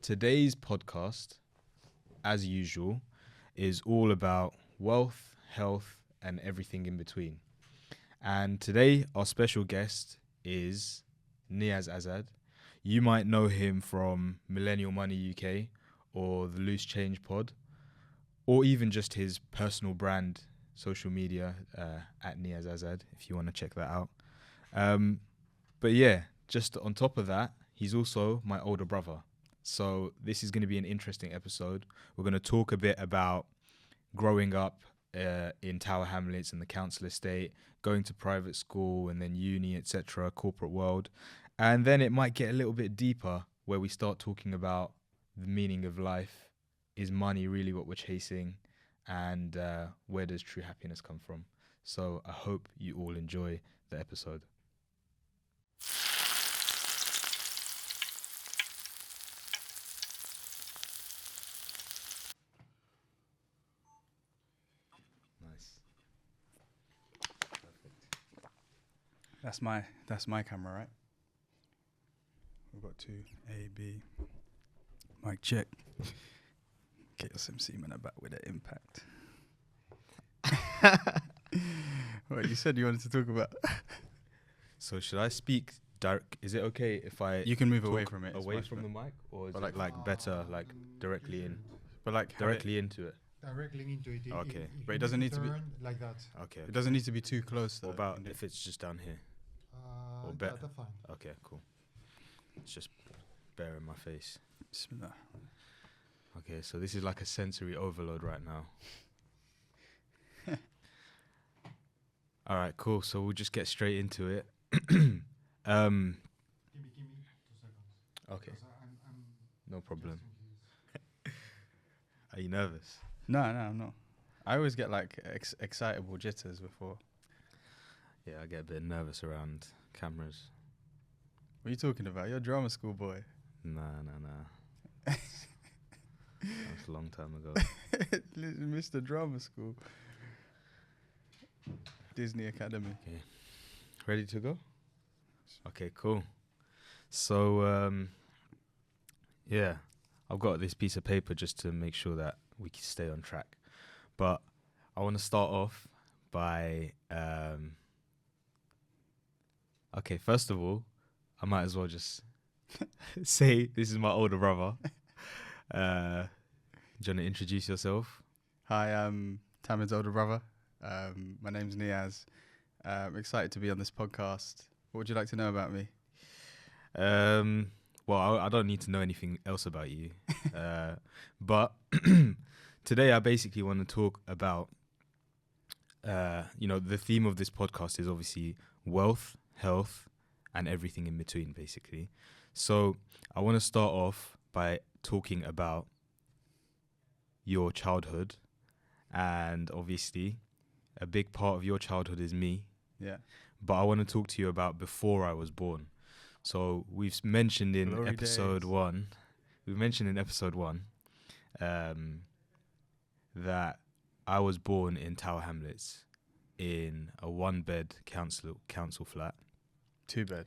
today's podcast, as usual, is all about wealth, health, and everything in between. And today, our special guest is Niaz Azad. You might know him from Millennial Money UK or the Loose Change Pod, or even just his personal brand social media at Niaz Azad, if you want to check that out. But yeah, just on top of that, he's also my older brother. So this is going to be an interesting episode. We're going to talk a bit about growing up in Tower Hamlets and the council estate, going to private school and then uni, etc., corporate world. And then it might get a little bit deeper where we start talking about the meaning of life. Is money really what we're chasing? And where does true happiness come from? So I hope you all enjoy the episode. Nice. Perfect. That's my camera, right? We've got two, A, B. Mic check. Get your some semen about with the impact. What you said you wanted to talk about? So should I speak direct? Is it okay if I You can move talk away from it. away from the mic, or is But it like better like directly in, But like directly into it? Directly into it. Okay. But it doesn't need to be- turn like that. Okay. It doesn't need to be too close. What about if it's just down here? Or better. That's fine. Okay, cool. It's just bare in my face. Bismillah. Okay, so this is like a sensory overload right now. All right, cool. So we'll just get straight into it. Give me 2 seconds. Okay, 'Cause I'm no problem. adjusting Are you nervous? No, I'm not. I always get like excitable jitters before. Yeah, I get a bit nervous around cameras. What are you talking about? You're a drama school boy. Nah. That's a long time ago. Mr. Drama School. Disney Academy. Ready to go? Okay, cool. So, yeah, I've got this piece of paper just to make sure that we can stay on track. But I want to start off by, okay, first of all, I might as well just say this is my older brother. Do you want to introduce yourself? Hi, I'm Tamid's older brother. My name's Niaz. I'm excited to be on this podcast. What would you like to know about me? Well, I don't need to know anything else about you. But today I basically want to talk about, the theme of this podcast is obviously wealth, health, and everything in between, basically. So I want to start off by talking about your childhood. And obviously, a big part of your childhood is me. Yeah. But I want to talk to you about before I was born. So we've mentioned in Glory episode days. 1, that I was born in Tower Hamlets in a 1-bed council flat. 2-bed.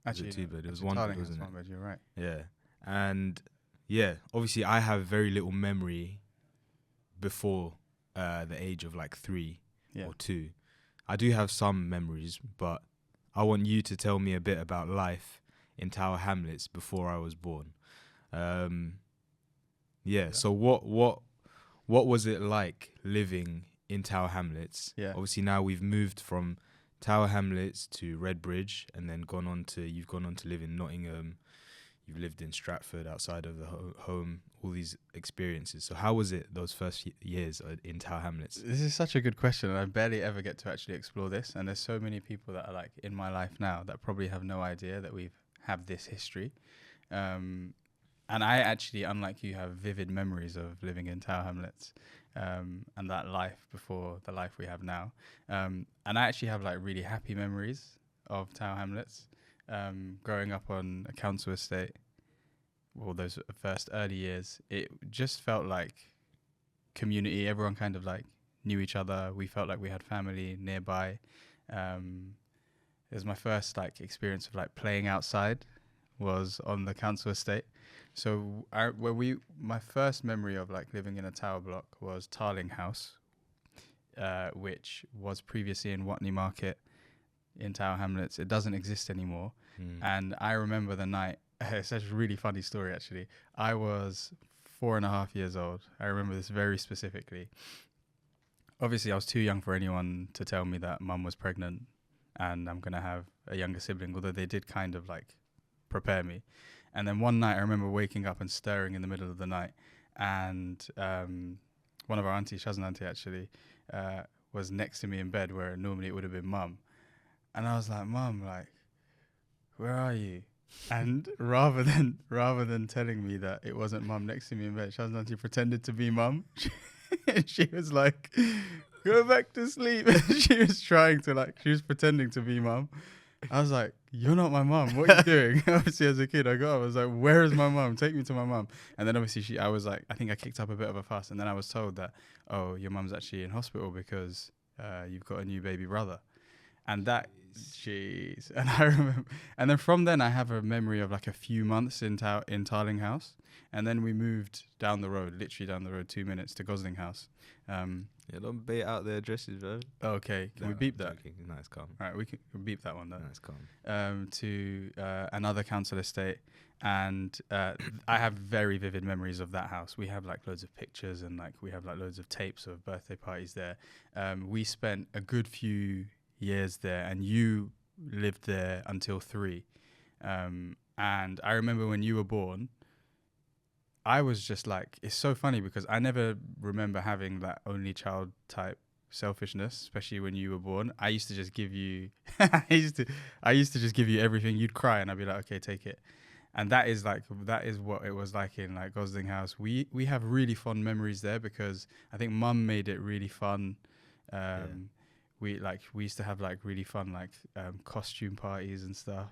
Actually, Was it 2-bed? It was actually, 1 Tarling bed, has wasn't it? 1 bed, you're right. Yeah. And yeah, obviously I have very little memory before the age of like 3 Yeah. or 2. I do have some memories, but I want you to tell me a bit about life in Tower Hamlets before I was born. So what was it like living in Tower Hamlets? Yeah. Obviously now we've moved from Tower Hamlets to Redbridge, and then you've gone on to live in Nottingham. You've lived in Stratford outside of the home, all these experiences. So how was it those first years in Tower Hamlets? This is such a good question, and I barely ever get to actually explore this. And there's so many people that are like in my life now that probably have no idea that we have this history. And I actually, unlike you, have vivid memories of living in Tower Hamlets and that life before the life we have now. And I actually have like really happy memories of Tower Hamlets. Growing up on a council estate, well, those first early years, it just felt like community. Everyone kind of like knew each other. We felt like we had family nearby. It was my first like experience of like playing outside was on the council estate. So my first memory of like living in a tower block was Tarling House, which was previously in Watney Market in Tower Hamlets. It doesn't exist anymore. And I remember the night. It's such a really funny story, actually. I was 4.5 years old. I remember this very specifically. Obviously, I was too young for anyone to tell me that mum was pregnant and I'm going to have a younger sibling, although they did kind of like prepare me. And then one night I remember waking up and stirring in the middle of the night, and one of our aunties, Shazan auntie actually, was next to me in bed where normally it would have been mum. And I was like, Mum, like, where are you? And rather than telling me that it wasn't mum next to me in bed, Shazan auntie pretended to be mum. She was like, go back to sleep. She was pretending to be mum. I was like, you're not my mum. What are you doing? Obviously, as a kid, I was like, where is my mum? Take me to my mum. And then obviously I was like, I think I kicked up a bit of a fuss. And then I was told that, oh, your mum's actually in hospital because you've got a new baby brother. And that, jeez. And I remember, and then from then I have a memory of like a few months in Tarling House. And then we moved down the road, literally down the road, 2 minutes to Gosling House. Yeah, don't bait out their addresses, bro. Okay, can we beep that? No, it's calm. All right, we can beep that one though. No, it's calm. To another council estate, and I have very vivid memories of that house. We have like loads of pictures and like we have like loads of tapes of birthday parties there. We spent a good few years there, and you lived there until 3. And I remember when you were born, I was just like, it's so funny because I never remember having that only child type selfishness, especially when you were born. I used to just give you, I used to just give you everything. You'd cry and I'd be like, okay, take it. And that is what it was like in like Gosling House. We have really fond memories there because I think Mum made it really fun. We used to have like really fun like costume parties and stuff.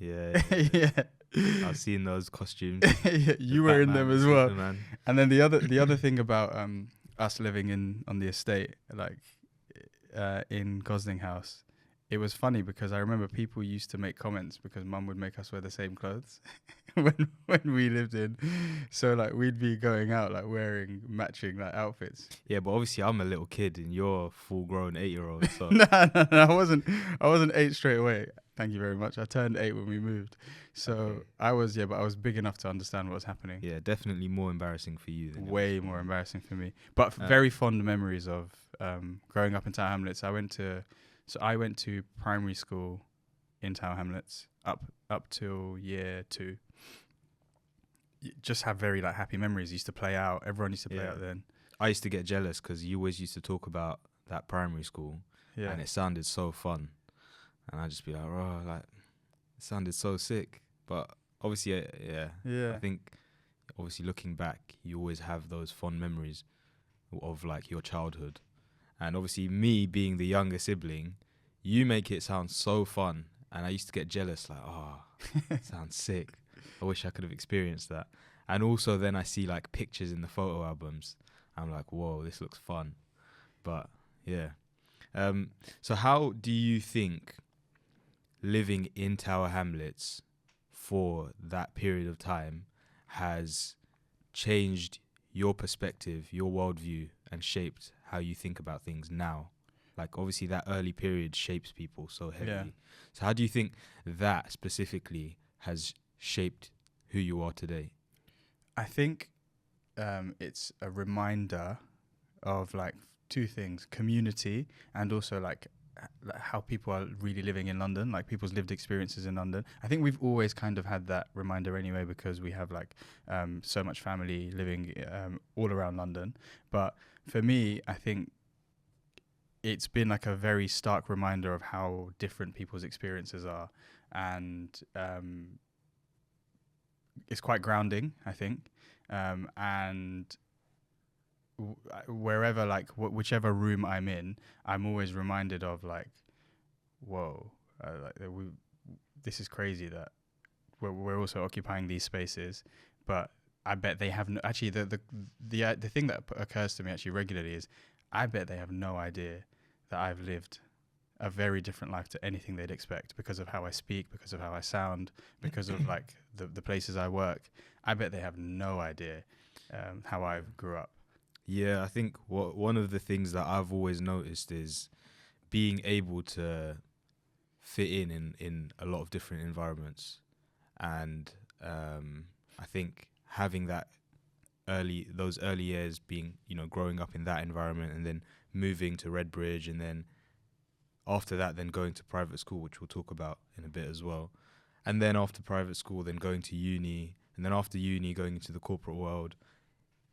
Yeah. Yeah. I've seen those costumes. Yeah, you were in them as well. Superman. And then the other thing about us living on the estate, like in Gosling House, it was funny because I remember people used to make comments because Mum would make us wear the same clothes when we lived in. So like we'd be going out like wearing matching like outfits. Yeah, but obviously I'm a little kid and you're a full-grown 8-year-old. So No, I wasn't 8 straight away. Thank you very much. I turned 8 when we moved. So Okay. but I was big enough to understand what was happening. yeah, definitely more embarrassing for you. Than it Way was for more me. embarrassing for me. But very fond memories of growing up in Tower Hamlets. I went to primary school in Tower Hamlets up till year 2. Just have very like happy memories. Used to play out. Everyone used to play Yeah. out then. I used to get jealous because you always used to talk about that primary school Yeah. and it sounded so fun. And I'd just be like, oh, like, it sounded so sick. But obviously, Yeah. I think, obviously, looking back, you always have those fond memories of, like, your childhood. And obviously, me being the younger sibling, you make it sound so fun. And I used to get jealous, like, oh, it sounds sick. I wish I could have experienced that. And also then I see, like, pictures in the photo albums. I'm like, whoa, this looks fun. But, yeah. So how do you think living in Tower Hamlets for that period of time has changed your perspective, your worldview, and shaped how you think about things now? Like, obviously, that early period shapes people so heavily. Yeah. So how do you think that specifically has shaped who you are today? I think it's a reminder of like 2 things: community and also like how people are really living in London, like people's lived experiences in London. I think we've always kind of had that reminder anyway because we have like so much family living all around London. But for me, I think it's been like a very stark reminder of how different people's experiences are, and it's quite grounding, I think. And wherever, like whichever room I'm in, I'm always reminded of like, whoa, this is crazy that we're also occupying these spaces, but I bet they have no. Actually, the thing that occurs to me actually regularly is, I bet they have no idea that I've lived a very different life to anything they'd expect because of how I speak, because of how I sound, because of like the places I work. I bet they have no idea how I grew up. Yeah, I think one of the things that I've always noticed is being able to fit in a lot of different environments, and I think having those early years being, growing up in that environment and then moving to Redbridge, and then after that then going to private school, which we'll talk about in a bit as well, and then after private school then going to uni, and then after uni going into the corporate world.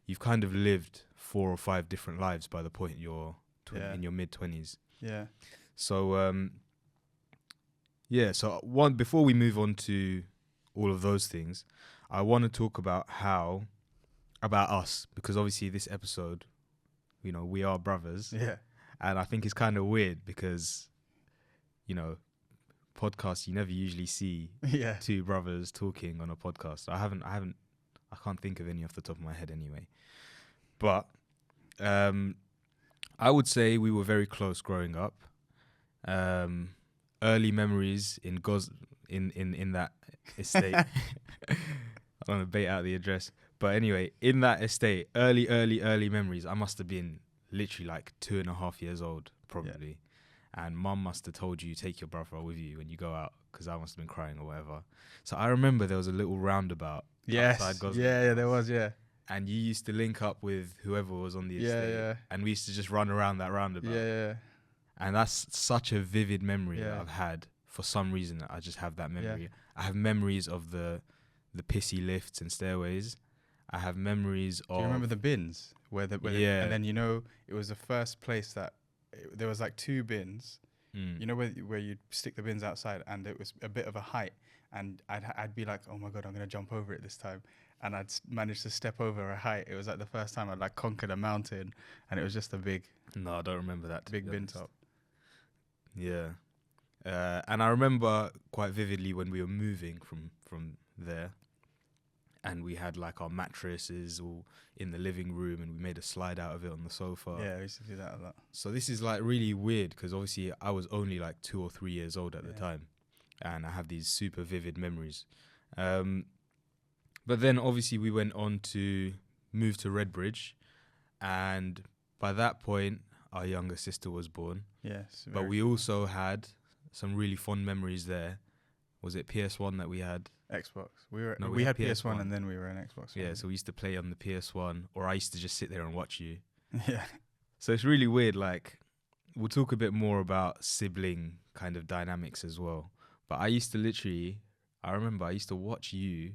You've kind of lived 4 or 5 different lives by the point you're in your mid-20s. Yeah. So so before we move on to all of those things, I want to talk about us, because obviously this episode, we are brothers. Yeah. And I think it's kind of weird because, podcasts, you never usually see Yeah. 2 brothers talking on a podcast. I can't think of any off the top of my head anyway. But I would say we were very close growing up. Early memories in that estate. I don't want to bait out the address. But anyway, in that estate, early memories, I must have been literally like 2.5 years old, probably. Yeah. And mum must have told you, take your brother with you when you go out, because I must have been crying or whatever. So I remember there was a little roundabout outside Gosling. Yeah, there was, yeah. And you used to link up with whoever was on the estate. Yeah. And we used to just run around that roundabout. Yeah. And that's such a vivid memory that I've had. For some reason, I just have that memory. Yeah. I have memories of the pissy lifts and stairways. I have memories of... Do you remember the bins? And then, it was the first place that... there was like 2 bins. Where you'd stick the bins outside, and it was a bit of a height. And I'd be like, oh my God, I'm going to jump over it this time. And I'd managed to step over a height. It was like the first time I'd like conquered a mountain, and it was just a big... No, I don't remember that. Big bin top. Yeah. And I remember quite vividly when we were moving from there, and we had like our mattresses all in the living room, and we made a slide out of it on the sofa. Yeah, I used to do that a lot. So this is like really weird, because obviously I was only like 2 or 3 years old at the time, and I have these super vivid memories. But then obviously we went on to move to Redbridge, and by that point our younger sister was born. Yes. But we also had some really fond memories there. Was it PS1 that we had? Xbox. We had PS1 and then we were on Xbox. Yeah, so we used to play on the PS1, or I used to just sit there and watch you. Yeah. So it's really weird. Like, we'll talk a bit more about sibling kind of dynamics as well. But I remember I used to watch you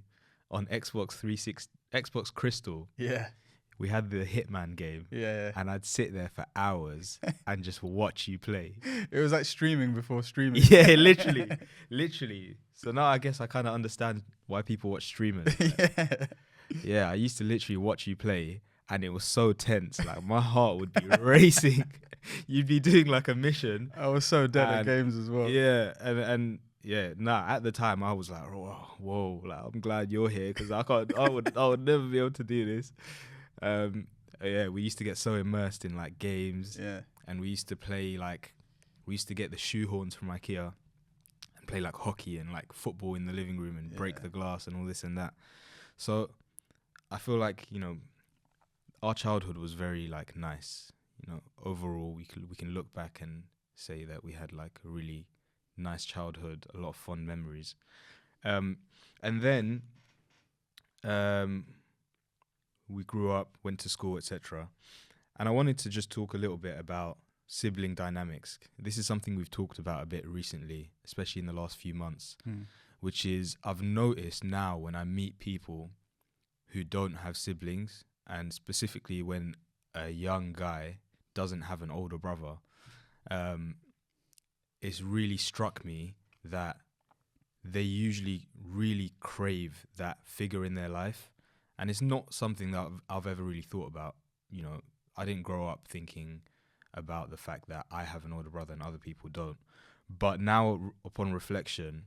on Xbox Crystal. Yeah. We had the Hitman game. Yeah. And I'd sit there for hours and just watch you play. It was like streaming before streaming. Yeah, literally. So now I guess I kind of understand why people watch streamers. Yeah, I used to literally watch you play, and it was so tense. Like, my heart would be racing. You'd be doing like a mission. I was so dead at games as well. Yeah, and yeah, at the time I was like, whoa, like, I'm glad you're here, because I would never be able to do this. We used to get so immersed in like games. Yeah. And we used to play we used to get the shoehorns from IKEA and play like hockey and like football in the living room and break the glass and all this and that. So I feel like, our childhood was very like nice. Overall we can look back and say that we had like a really nice childhood, a lot of fond memories. And then we grew up, went to school, etc. And I wanted to just talk a little bit about sibling dynamics. This is something we've talked about a bit recently, especially in the last few months, which is I've noticed now when I meet people who don't have siblings, and specifically when a young guy doesn't have an older brother, it's really struck me that they usually really crave that figure in their life. And it's not something that I've ever really thought about. I didn't grow up thinking about the fact that I have an older brother and other people don't. But now, upon reflection,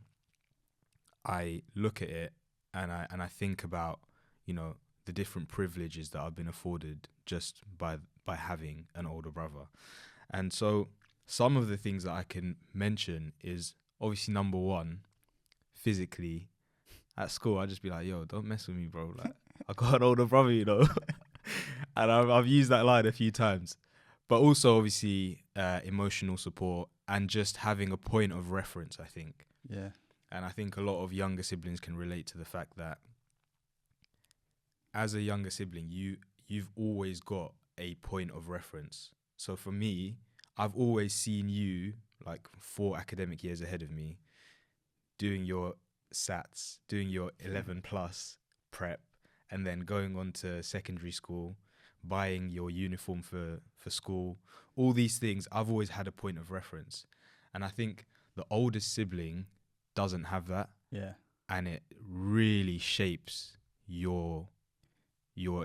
I look at it and I think about, the different privileges that I've been afforded just by having an older brother. And so some of the things that I can mention is obviously number one, physically. At school, I'd just be like, yo, don't mess with me, bro. Like, I got an older brother, you know. And I've used that line a few times. But also, obviously, emotional support and just having a point of reference, I think. Yeah. And I think a lot of younger siblings can relate to the fact that as a younger sibling, you've always got a point of reference. So for me, I've always seen you, like 4 academic years ahead of me, doing your SATs, doing your 11 plus prep, and then going on to secondary school, buying your uniform for school. All these things, I've always had a point of reference. And I think the oldest sibling doesn't have that, Yeah. and it really shapes your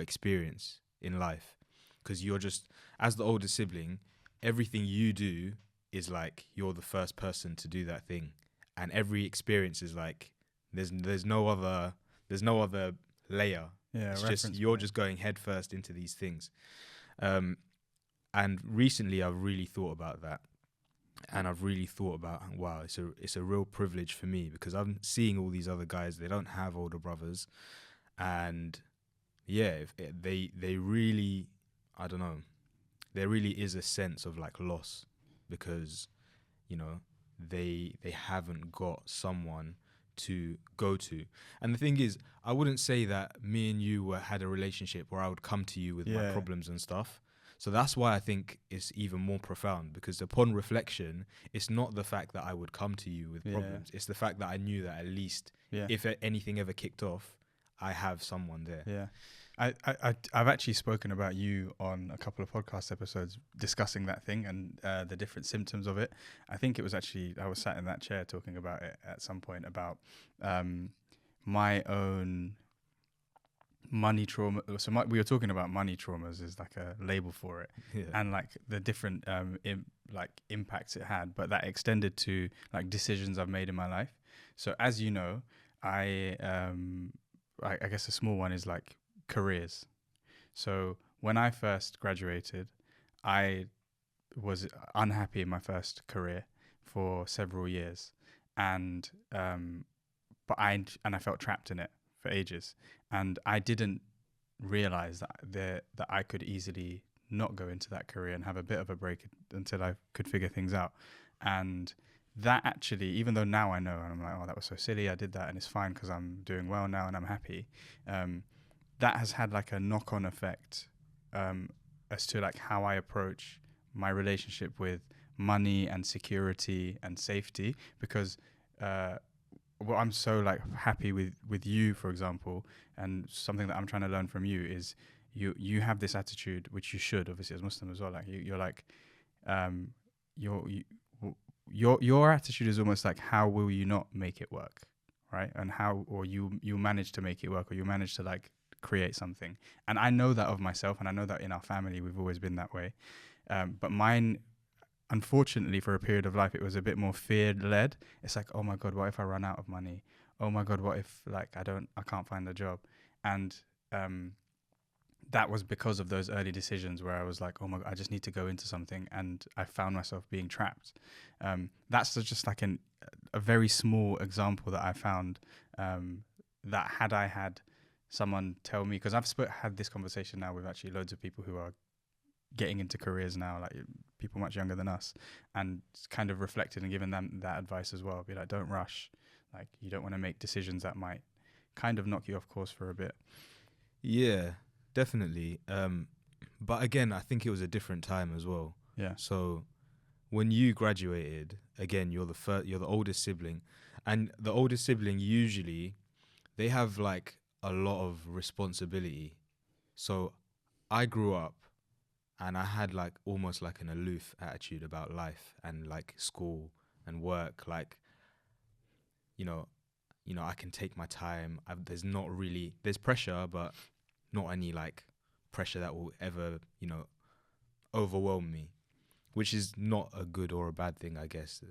experience in life, because you're just, as the oldest sibling, everything you do is like you're the first person to do that thing, and every experience is like there's no other layer. Yeah. It's just reference you're point. just going head first into these things. And recently I've really thought about that, and I've really thought about, wow, it's a real privilege for me, because I'm seeing all these other guys, they don't have older brothers, and yeah, they really, I don't know, there really is a sense of like loss, because you know they haven't got someone to go to. And the thing is, I wouldn't say that me and you had a relationship where I would come to you with my Yeah. problems and stuff. So that's why I think it's even more profound, because upon reflection, it's not the fact that I would come to you with Yeah. problems, it's the fact that I knew that at least Yeah. if anything ever kicked off, I have someone there. Yeah. I've actually spoken about you on a couple of podcast episodes discussing that thing and the different symptoms of it. I think it was actually, I was sat in that chair talking about it at some point about my own money trauma. So we were talking about money traumas as like a label for it, Yeah. and like the different impacts it had, but that extended to like decisions I've made in my life. So as you know, I guess a small one is like careers. So when I first graduated, I was unhappy in my first career for several years, and I felt trapped in it for ages, and I didn't realize that I could easily not go into that career and have a bit of a break until I could figure things out. And that actually, even though now I know, and I'm like, oh, that was so silly, I did that and it's fine because I'm doing well now and I'm happy, that has had like a knock-on effect as to like how I approach my relationship with money and security and safety, because well, I'm so like happy with you, for example, and something that I'm trying to learn from you is you have this attitude, which you should obviously as Muslim as well. Like you're like, your attitude is almost like, how will you not make it work, right? And how, or you manage to make it work, or you manage to like create something. And I know that of myself, and I know that in our family we've always been that way. But mine, unfortunately, for a period of life, it was a bit more fear-led. It's like, oh my God, what if I run out of money? Oh my God, what if like I can't find a job? And that was because of those early decisions where I was like, oh my God, I just need to go into something, and I found myself being trapped. That's just like a very small example that I found, that had I had someone tell me, because I've had this conversation now with actually loads of people who are getting into careers now, like people much younger than us, and kind of reflected and given them that advice as well. Be like, don't rush. Like, you don't want to make decisions that might kind of knock you off course for a bit. Yeah, definitely. But again, I think it was a different time as well. Yeah. So when you graduated, again, you're the oldest sibling, and the oldest sibling usually they have like a lot of responsibility. So I grew up and I had like almost like an aloof attitude about life and like school and work. Like, you know, I can take my time. There's pressure, but not any like pressure that will ever, overwhelm me, which is not a good or a bad thing, I guess.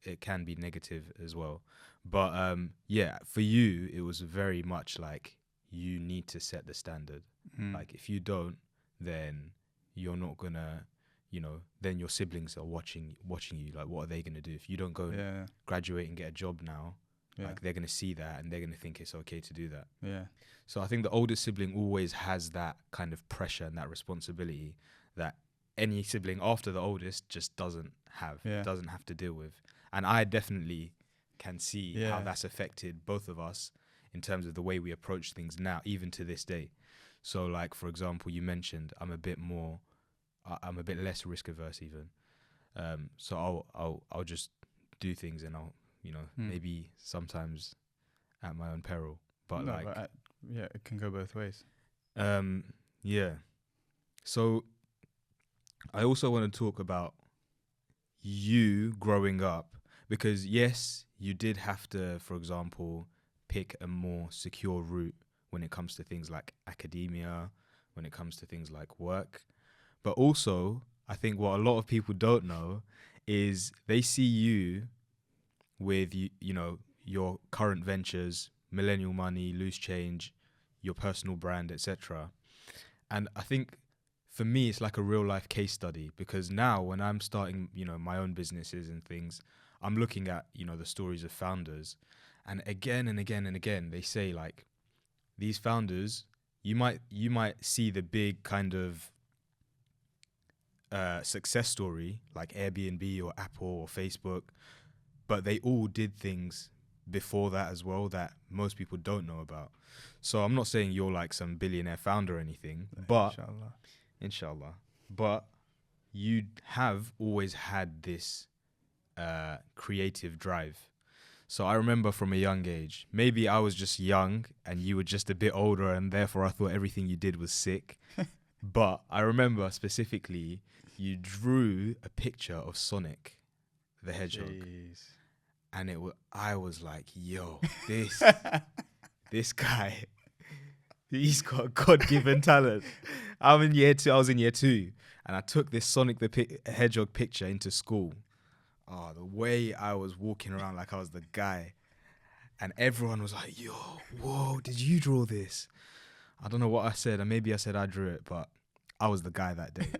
It can be negative as well. But yeah, for you, it was very much like you need to set the standard. Mm. Like if you don't, then you're not gonna then your siblings are watching you. Like, what are they gonna do if you don't go and Yeah. graduate and get a job now? Yeah. Like, they're gonna see that and they're gonna think it's okay to do that. Yeah. So I think the older sibling always has that kind of pressure and that responsibility that any sibling after the oldest just doesn't have to deal with. And I definitely can see how that's affected both of us in terms of the way we approach things now, even to this day. So, like, for example, you mentioned I'm a bit less risk averse even. So I'll just do things, and I'll maybe sometimes at my own peril. But No, like, it can go both ways. yeah. So I also want to talk about you growing up, because yes, you did have to, for example, pick a more secure route when it comes to things like academia, when it comes to things like work. But also, I think what a lot of people don't know is they see you with your current ventures, Millennial Money, Loose Change, your personal brand, etc. And I think for me, it's like a real life case study, because now when I'm starting, my own businesses and things, I'm looking at, the stories of founders, and again and again and again, they say like these founders, you might see the big kind of success story like Airbnb or Apple or Facebook, but they all did things before that as well that most people don't know about. So I'm not saying you're like some billionaire founder or anything, but inshallah, but you have always had this creative drive. So I remember from a young age, maybe I was just young and you were just a bit older, and therefore I thought everything you did was sick. But I remember specifically you drew a picture of Sonic the Hedgehog. Jeez. And I was like, yo, this guy, he's got God-given talent. I was in year 2, and I took this Sonic the Hedgehog picture into school. Oh, the way I was walking around like I was the guy. And everyone was like, yo, whoa, did you draw this? I don't know what I said, and maybe I said I drew it, but I was the guy that day.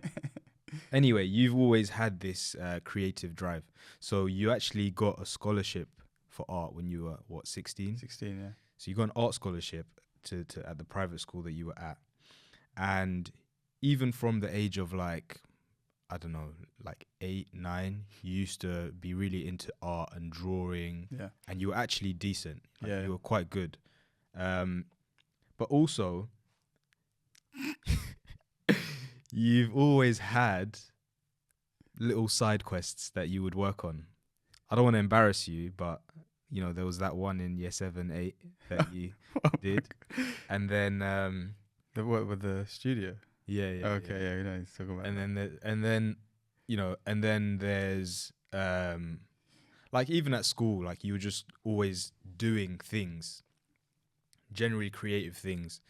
Anyway, you've always had this creative drive. So you actually got a scholarship for art when you were, 16? 16, yeah. So you got an art scholarship to at the private school that you were at. And even from the age of like, I don't know, like 8, 9, you used to be really into art and drawing. Yeah. And you were actually decent. Yeah. You were quite good. But also, you've always had little side quests that you would work on. I don't want to embarrass you, but there was that one in year 7, 8 that you did, and then the what with the studio? Yeah. Okay, yeah, we know he's talking about. And then there's like even at school, like you were just always doing things, generally creative things,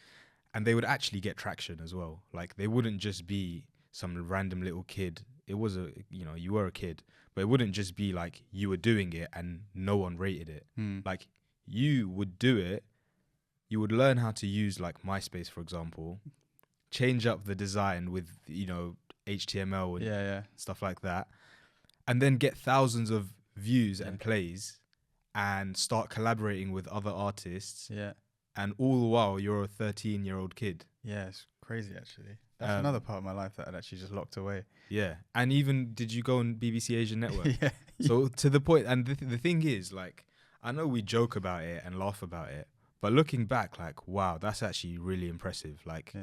and they would actually get traction as well. Like they wouldn't just be some random little kid. It was you were a kid, but it wouldn't just be like you were doing it and no one rated it. Like you would do it, you would learn how to use like MySpace, for example, change up the design with HTML and stuff like that, and then get thousands of views and plays and start collaborating with other artists. Yeah. And all the while you're a 13-year-old kid. Yeah, it's crazy actually. That's another part of my life that I'd actually just locked away. Yeah. And even did you go on BBC Asian Network? Yeah. So to the point, and the thing is, like, I know we joke about it and laugh about it, but looking back, like, wow, that's actually really impressive. Like,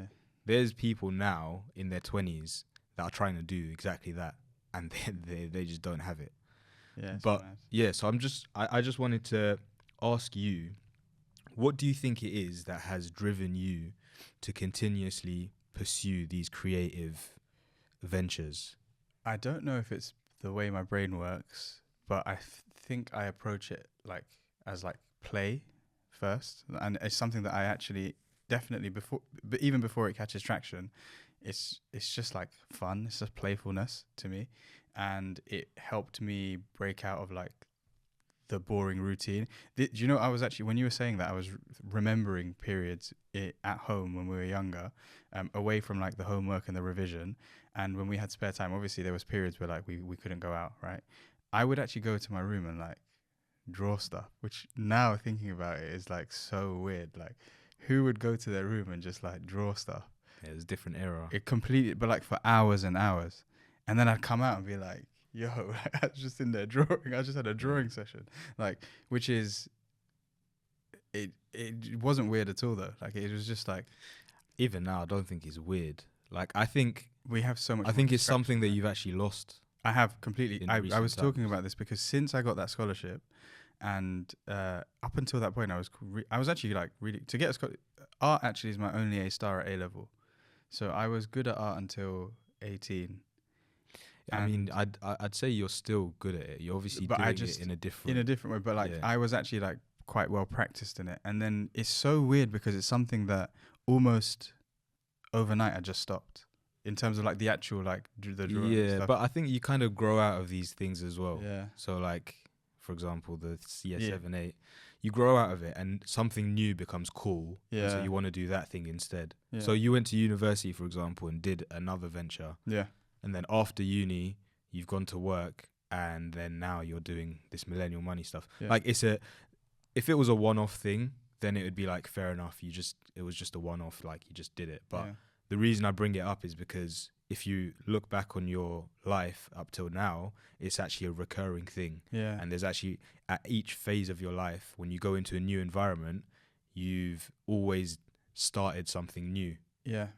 there's people now in their 20s that are trying to do exactly that, and they just don't have it. Yeah. But yeah, so I just wanted to ask you, what do you think it is that has driven you to continuously pursue these creative ventures? I don't know if it's the way my brain works, but I think I approach it like as like play first, and it's something that I actually definitely but even before it catches traction, it's just like fun. It's just playfulness to me, and it helped me break out of like the boring routine. Do you know, I was actually, when you were saying that, I was remembering periods at home when we were younger, away from like the homework and the revision. And when we had spare time, obviously there was periods where like we couldn't go out, right? I would actually go to my room and like draw stuff, which now thinking about it is like so weird. Like, who would go to their room and just like draw stuff? Yeah, it's a different era. It completely, but like for hours and hours. And then I'd come out and be like, yo, I was just in there drawing. I just had a drawing session. Like, which is, it wasn't weird at all though. Like, it was just like, Even now, I don't think it's weird. Like, I think we have so much. I more think it's distraction something that now. you've actually lost. I have completely. in I recent was talking times. about this because since I got that scholarship, and up until that point, I was actually like really to get a art. Actually, is my only A star at A level, so I was good at art until 18. I mean, I'd say you're still good at it. You're obviously But doing I just it in a different. in a different way. But like, Yeah. I was actually like quite well practiced in it, and then it's so weird because it's something that almost overnight I just stopped in terms of like the actual like the drawing. Yeah, stuff. but I think you kind of grow out of these things as well. yeah, So like, for example, the Yeah. CS78, you grow out of it and something new becomes cool. and so Yeah. you want to do that thing instead. yeah, So you went to university, for example, and did another venture. yeah, And then after use, you've gone to work, and then now you're doing this millennial money stuff. Yeah. Like if it was a one-off thing, then it would be like fair enough. It was just a one-off, like you just did it. But yeah. the reason I bring it up is because if you look back on your life up till now, it's actually a recurring thing. Yeah. And there's actually, at each phase of your life, when you go into a new environment, you've always started something new. Yeah,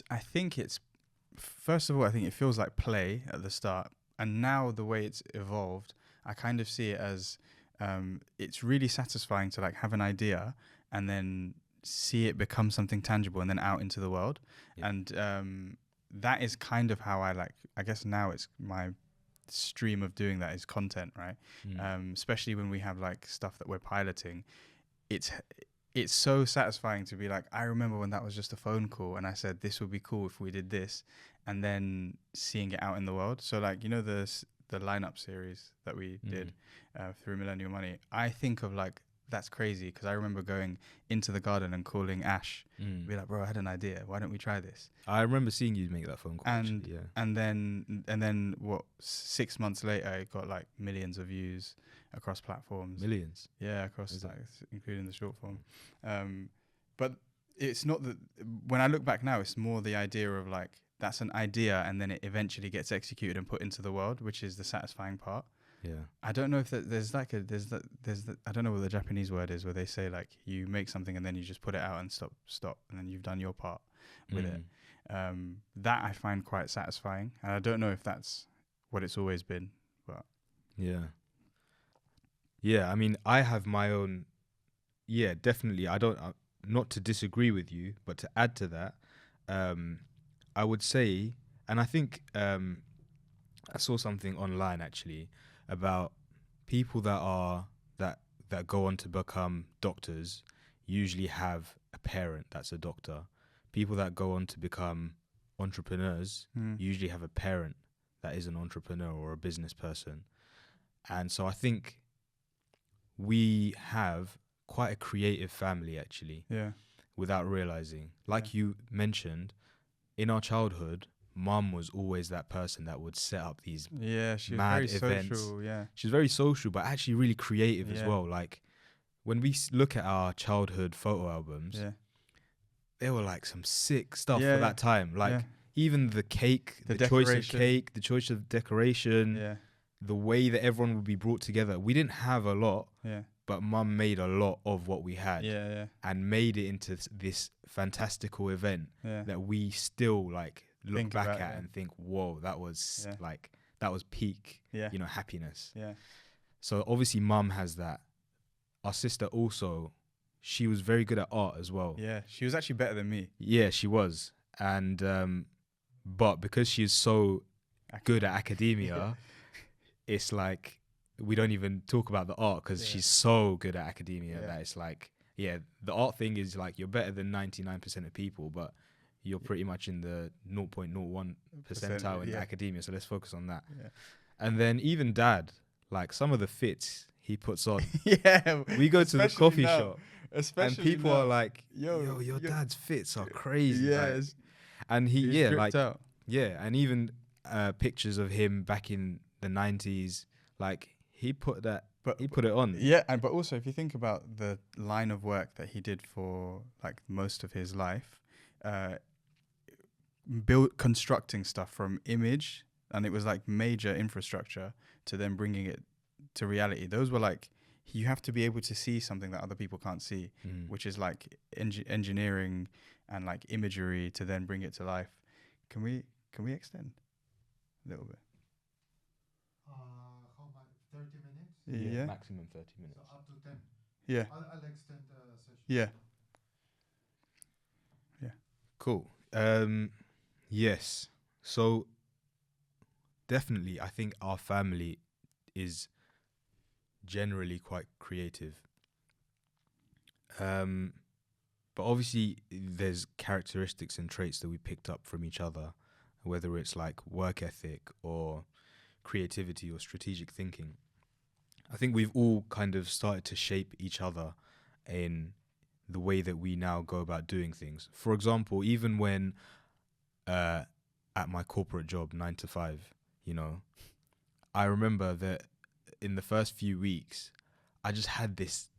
I think it's, first of all, I think it feels like play at the start. And now the way it's evolved, I kind of see it as, it's really satisfying to like have an idea and then see it become something tangible and then out into the world. Yeah. And that is kind of how I guess now it's my stream of doing that is content, right? Especially when we have like stuff that we're piloting. It's so satisfying to be like, I remember when that was just a phone call and I said this would be cool if we did this, and then seeing it out in the world. So like, you know, the lineup series that we did through Millennial Money, I think of like, that's crazy because I remember going into the garden and calling Ash, be like, bro, I had an idea, why don't we try this? I remember seeing you make that phone call. And actually, yeah. and then what, 6 months later it got like millions of views across platforms. Millions. Yeah, across Is it? like including the short form. But it's not that, when I look back now, it's more the idea of like, that's an idea and then it eventually gets executed and put into the world, which is the satisfying part. Yeah. I don't know if there's I don't know what the Japanese word is where they say like you make something and then you just put it out and stop and then you've done your part with it. That I find quite satisfying, and I don't know if that's what it's always been, but Yeah. Yeah, I mean, I have my own. Yeah, definitely. I don't. Not to disagree with you, but to add to that, I would say, and I think I saw something online actually about people that go on to become doctors usually have a parent that's a doctor. People that go on to become entrepreneurs usually have a parent that is an entrepreneur or a business person. And so I think we have quite a creative family actually, yeah, without realizing. Like you mentioned, in our childhood, mum was always that person that would set up these yeah, she was mad very events. social. Yeah, She's very social, but actually really creative as Yeah. well. Like when we look at our childhood photo albums, yeah, there were like some sick stuff Yeah, for that time. Like yeah. even the cake, The the choice of decoration. cake, the choice of decoration, yeah, the way that everyone would be brought together. We didn't have a lot, yeah, but mum made a lot of what we had yeah, and made it into this fantastical event yeah, that we still like look Think back about, at yeah. and think, whoa, that was Yeah. like, that was peak, yeah, happiness. yeah, So obviously mum has that. Our sister also, she was very good at art as well. yeah. She was actually better than me. Yeah, she was. And, but because she's so good at academia, it's like, we don't even talk about the art because Yeah. she's so good at academia Yeah. that it's like, yeah, the art thing is like, you're better than 99% of people, but you're pretty much in the 0.01 percentile in yeah. academia. So let's focus on that. Yeah. And then even dad, like some of the fits he puts on. Yeah, We go to the especially coffee now. shop, and Especially people now. are like, Yo, "Yo, your yo- dad's fits are crazy." Yeah, Like, and he, he's yeah, dripped like, out. yeah, and even pictures of him back in the 90s, like he put it on. Yeah, but also if you think about the line of work that he did for like most of his life, uh, constructing stuff from image, and it was like major infrastructure to then bringing it to reality. Those were like, you have to be able to see something that other people can't see, Mm. which is like engineering and like imagery to then bring it to life. Can we extend a little bit? How about 30 minutes? Yeah. Maximum 30 minutes. So up to 10. Yeah. I'll extend the session. Yeah. Cool. Yes. So definitely, I think our family is generally quite creative. But obviously, there's characteristics and traits that we picked up from each other, whether it's like work ethic or creativity or strategic thinking. I think we've all kind of started to shape each other in the way that we now go about doing things. For example, even when at my corporate job, 9 to 5, I remember that in the first few weeks, I just had this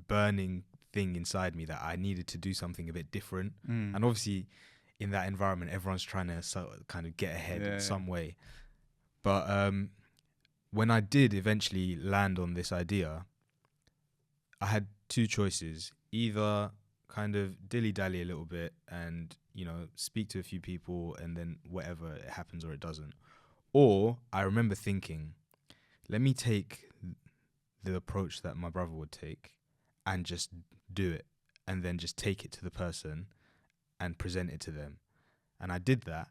burning thing inside me that I needed to do something a bit different. Mm. And obviously, in that environment, everyone's trying to kind of get ahead in some way. But when I did eventually land on this idea, I had two choices. Either kind of dilly-dally a little bit and, speak to a few people and then whatever, it happens or it doesn't. Or I remember thinking, let me take the approach that my brother would take and just do it, and then just take it to the person and present it to them. And I did that,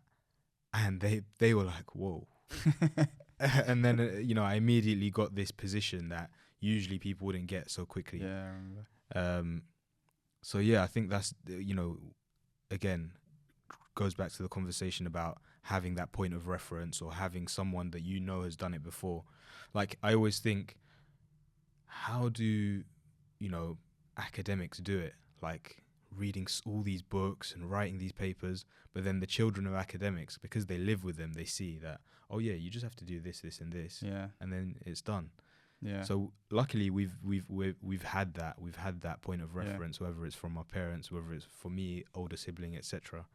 and they were like, whoa. And then, I immediately got this position that usually people wouldn't get so quickly. Yeah, I remember. So yeah, I think that's, again, goes back to the conversation about having that point of reference or having someone that has done it before. Like, I always think, how do, academics do it? Like, reading all these books and writing these papers, but then the children of academics, because they live with them, they see that, oh yeah, you just have to do this, this, and this, Yeah. and then it's done. Yeah. So luckily we've had that point of reference, whether it's from our parents, whether it's for me, older sibling, etc.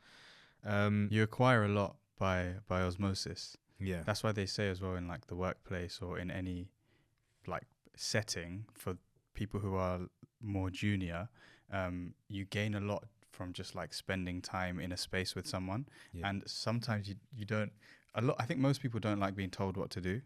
You acquire a lot by osmosis. Yeah, That's why they say as well in like the workplace or in any like setting for people who are more junior, you gain a lot from just like spending time in a space with someone. Yeah. And sometimes you don't. I think most people don't like being told what to do.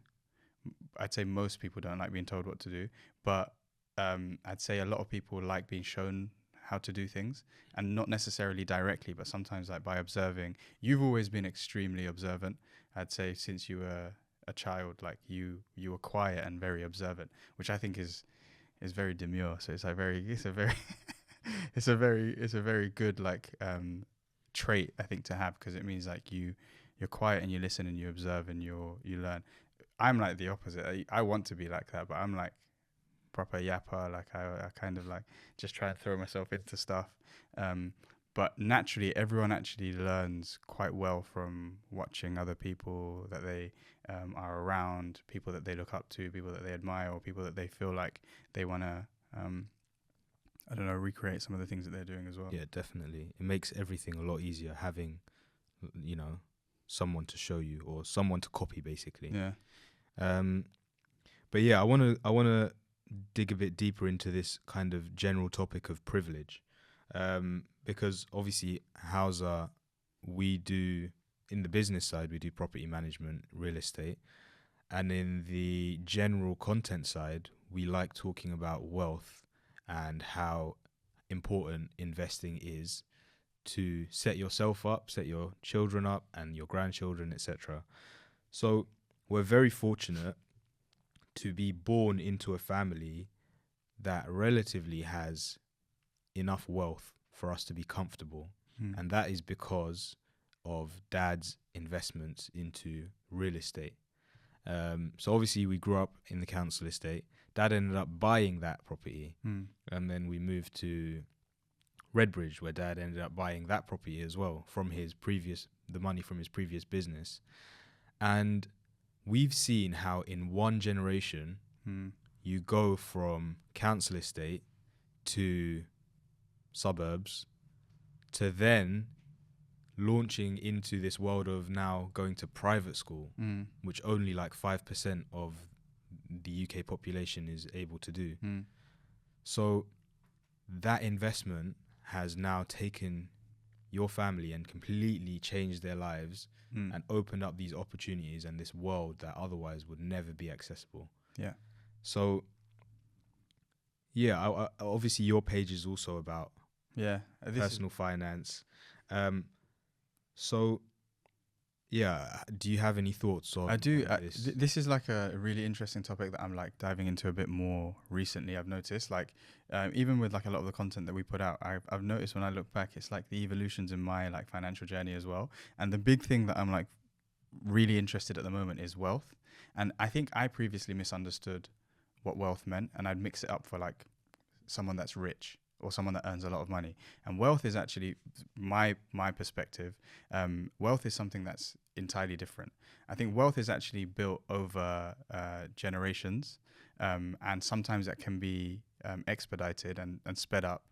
I'd say most people don't like being told what to do, but I'd say a lot of people like being shown how to do things, and not necessarily directly, but sometimes like by observing. You've always been extremely observant. I'd say since you were a child, like you were quiet and very observant, which I think is very demure. So it's a very it's a very good like trait, I think, to have, because it means like you're quiet and you listen and you observe and you learn. I'm like the opposite. I want to be like that, but I'm like proper yapper. Like I kind of like just try and throw myself into stuff. But naturally, everyone actually learns quite well from watching other people that they are around, people that they look up to, people that they admire, or people that they feel like they want to, I don't know, recreate some of the things that they're doing as well. Yeah, definitely. It makes everything a lot easier having, someone to show you or someone to copy, basically. Yeah. But yeah, I wanna dig a bit deeper into this kind of general topic of privilege, because obviously Hausa, we do, in the business side, we do property management, real estate, and in the general content side, we like talking about wealth and how important investing is to set yourself up, set your children up, and your grandchildren, etc. So we're very fortunate to be born into a family that relatively has enough wealth for us to be comfortable. And that is because of dad's investments into real estate. So obviously we grew up in the council estate. Dad ended up buying that property, Mm. and then we moved to Redbridge, where Dad ended up buying that property as well from the money from his previous business. And we've seen how in one generation Mm. you go from council estate to suburbs to then launching into this world of now going to private school, Mm. which only like 5% of the UK population is able to do. Mm. So that investment has now taken your family and completely changed their lives Mm. and opened up these opportunities and this world that otherwise would never be accessible. Yeah. So, yeah, obviously your page is also about Yeah. personal finance. So, yeah, do you have any thoughts on I do. on this? This is like a really interesting topic that I'm like diving into a bit more recently. I've noticed, like, even with like a lot of the content that we put out, I've noticed when I look back, it's like the evolutions in my like financial journey as well. And the big thing that I'm like really interested at the moment is wealth. And I think I previously misunderstood what wealth meant, and I'd mix it up for like someone that's rich or someone that earns a lot of money. And wealth is actually my perspective. Wealth is something that's entirely different. I think wealth is actually built over generations, and sometimes that can be expedited and sped up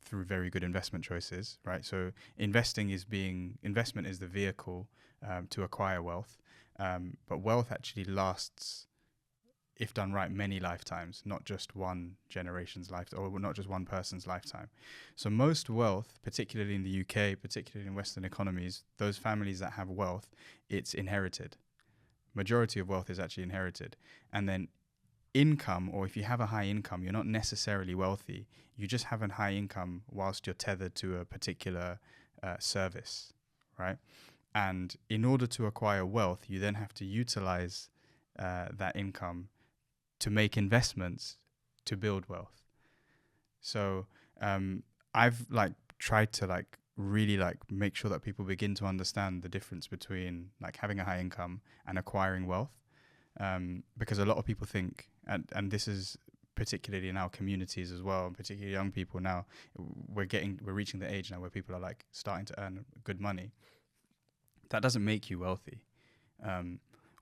through very good investment choices, right? So investment is the vehicle to acquire wealth, but wealth actually lasts, if done right, many lifetimes, not just one generation's lifetime, or not just one person's lifetime. So most wealth, particularly in the UK, particularly in Western economies, those families that have wealth, it's inherited. Majority of wealth is actually inherited. And then income, or if you have a high income, you're not necessarily wealthy. You just have a high income whilst you're tethered to a particular service, right? And in order to acquire wealth, you then have to utilize that income to make investments to build wealth. So I've like tried to like really like make sure that people begin to understand the difference between like having a high income and acquiring wealth, because a lot of people think, and this is particularly in our communities as well, and particularly young people now, we're reaching the age now where people are like starting to earn good money. That doesn't make you wealthy.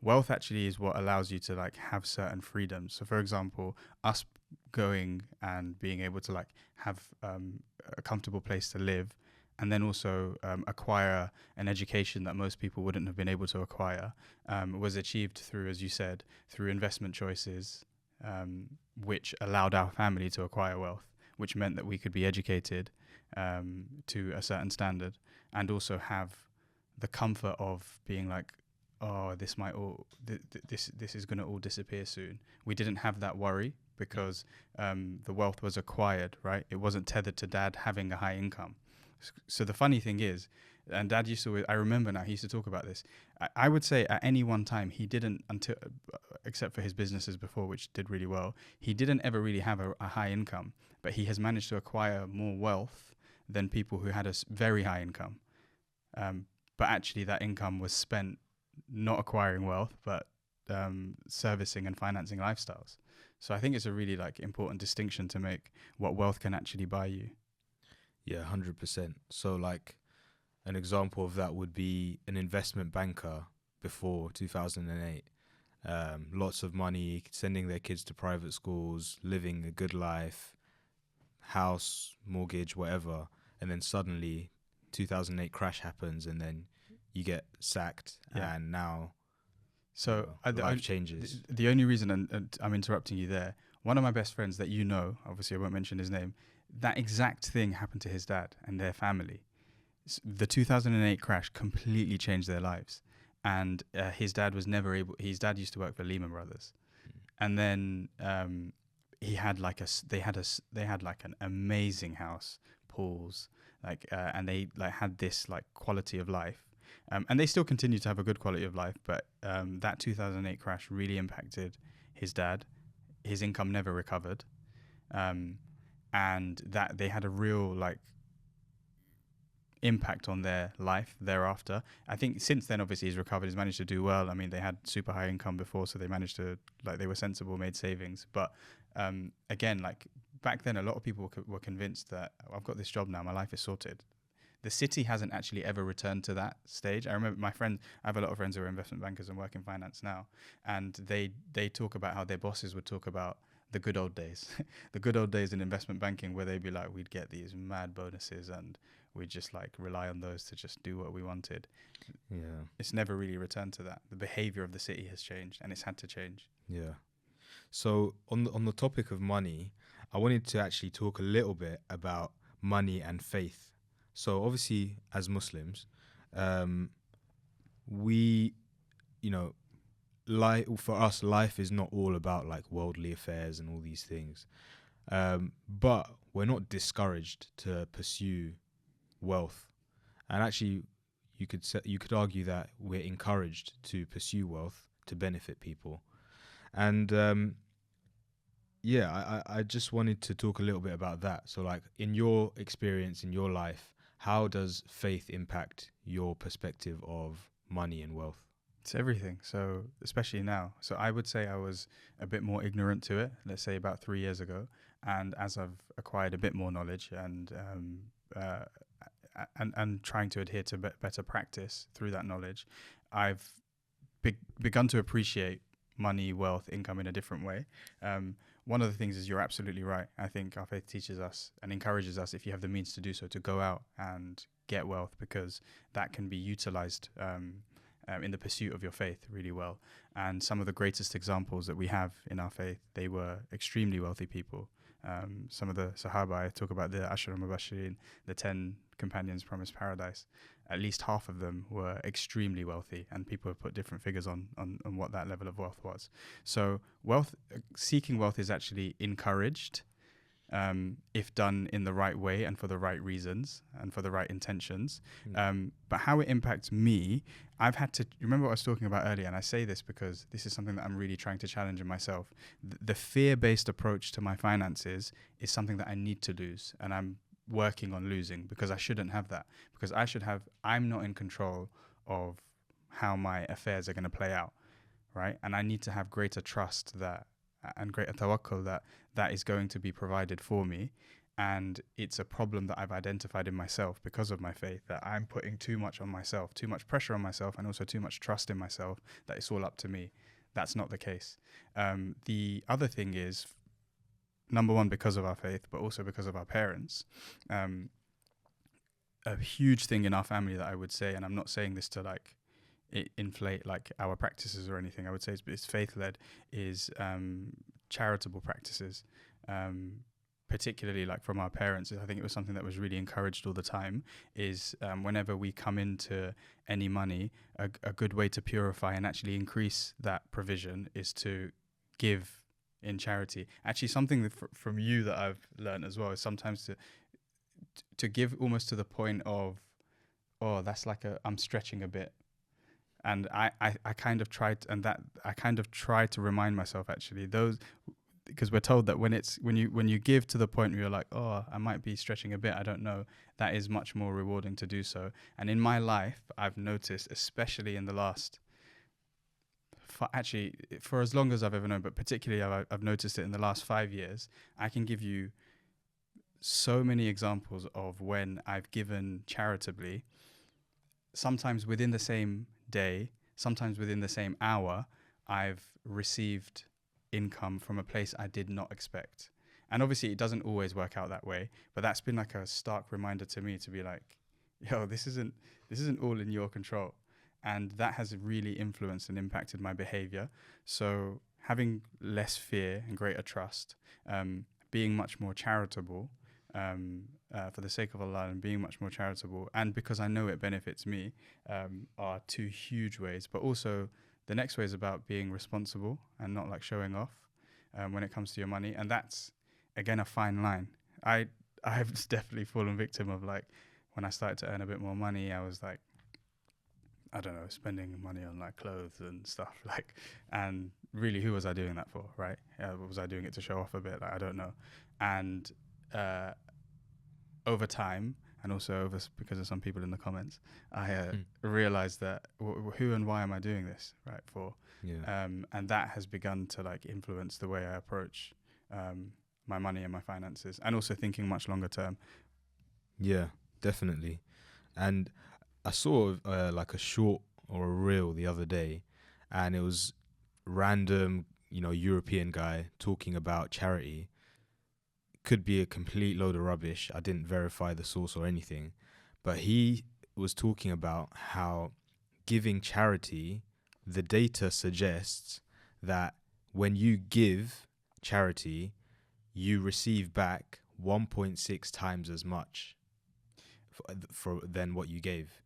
Wealth actually is what allows you to like have certain freedoms. So for example, us going and being able to like have a comfortable place to live, and then also acquire an education that most people wouldn't have been able to acquire, was achieved through, as you said, through investment choices, which allowed our family to acquire wealth, which meant that we could be educated to a certain standard, and also have the comfort of being like, oh, this might all this is going to all disappear soon. We didn't have that worry because the wealth was acquired, right? It wasn't tethered to Dad having a high income. So the funny thing is, and Dad used to, I remember now, he used to talk about this. I would say at any one time he didn't, until except for his businesses before, which did really well, he didn't ever really have a high income, but he has managed to acquire more wealth than people who had a very high income. But actually that income was spent not acquiring wealth, but servicing and financing lifestyles. So I think it's a really like important distinction to make, what wealth can actually buy you. Yeah, 100%. So like an example of that would be an investment banker before 2008. Lots of money, sending their kids to private schools, living a good life, house, mortgage, whatever. And then suddenly 2008 crash happens, and then you get sacked, and now life changes. The only reason, and I'm interrupting you there, one of my best friends that you know, obviously I won't mention his name, that exact thing happened to his dad and their family. The 2008 crash completely changed their lives, and his dad was never able. His dad used to work for Lehman Brothers, and then he had like they had like an amazing house, pools, like, and they like had this like quality of life. And they still continue to have a good quality of life, but that 2008 crash really impacted his dad. His income never recovered, and that they had a real like impact on their life thereafter. I think since then, obviously, he's recovered. He's managed to do well. I mean, they had super high income before, so they managed to, like, they were sensible, made savings. But again, like back then, a lot of people were convinced that I've got this job now, my life is sorted. The city hasn't actually ever returned to that stage. I remember I have a lot of friends who are investment bankers and work in finance now, and they talk about how their bosses would talk about the good old days, the good old days in investment banking, where they'd be like, we'd get these mad bonuses and we'd just like rely on those to just do what we wanted. Yeah. It's never really returned to that. The behavior of the city has changed, and it's had to change. Yeah. So on the topic of money, I wanted to actually talk a little bit about money and faith. So obviously, as Muslims, we, you know, for us, life is not all about like worldly affairs and all these things. But we're not discouraged to pursue wealth, and actually, you could argue that we're encouraged to pursue wealth to benefit people. And yeah, I just wanted to talk a little bit about that. So, like, in your experience in your life, how does faith impact your perspective of money and wealth? It's everything. So especially now. So I would say I was a bit more ignorant to it, let's say about 3 years ago. And as I've acquired a bit more knowledge and trying to adhere to better practice through that knowledge, I've begun to appreciate money, wealth, income in a different way. One of the things is, you're absolutely right. I think our faith teaches us and encourages us, if you have the means to do so, to go out and get wealth, because that can be utilized in the pursuit of your faith really well. And some of the greatest examples that we have in our faith, they were extremely wealthy people. Some of the Sahaba, I talk about the Ashara Mubashirin, the 10 companions promised paradise. At least half of them were extremely wealthy, and people have put different figures on what that level of wealth was. So seeking wealth is actually encouraged, if done in the right way and for the right reasons and for the right intentions. But how it impacts me, I've had to remember what I was talking about earlier, and I say this because this is something that I'm really trying to challenge in myself. The fear-based approach to my finances is something that I need to lose, and I'm working on losing, because I shouldn't have that, because I'm not in control of how my affairs are going to play out, right? And I need to have greater trust and greater tawakkul that is going to be provided for me. And it's a problem that I've identified in myself because of my faith, that I'm putting too much on myself, too much pressure on myself, and also too much trust in myself that it's all up to me. That's not the case. The other thing is, number one, because of our faith, but also because of our parents. A huge thing in our family that I would say, and I'm not saying this to like inflate like our practices or anything, I would say it's faith-led, is charitable practices, particularly like from our parents. I think it was something that was really encouraged all the time, is whenever we come into any money, a good way to purify and actually increase that provision is to give in charity. Actually, something that from you that I've learned as well is sometimes to give almost to the point of, oh, that's like I'm stretching a bit. And I kind of tried, and that I kind of try to remind myself, actually, because we're told that when you give to the point where you're like, oh, I might be stretching a bit, I don't know, that is much more rewarding to do so. And in my life, I've noticed, especially in the last, actually for as long as I've ever known, but particularly I've noticed it in the last 5 years, I can give you so many examples of when I've given charitably, sometimes within the same day, sometimes within the same hour, I've received income from a place I did not expect. And obviously it doesn't always work out that way, but that's been like a stark reminder to me to be like, yo, this isn't all in your control. And that has really influenced and impacted my behavior. So having less fear and greater trust, being much more charitable, for the sake of Allah, and being much more charitable, and because I know it benefits me, are two huge ways. But also the next way is about being responsible and not like showing off when it comes to your money. And that's, again, a fine line. I've definitely fallen victim of, like, when I started to earn a bit more money, I was like, I don't know, spending money on like clothes and stuff, like, and really, who was I doing that for, right? Was I doing it to show off a bit? Like, I don't know. And over time, and also because of some people in the comments, I realized that who and why am I doing this, right? For Yeah. and that has begun to like influence the way I approach my money and my finances, and also thinking much longer term. Yeah, definitely. And I saw like a short or a reel the other day, and it was random, European guy talking about charity. Could be a complete load of rubbish. I didn't verify the source or anything, but he was talking about how giving charity, the data suggests that when you give charity, you receive back 1.6 times as much for than what you gave.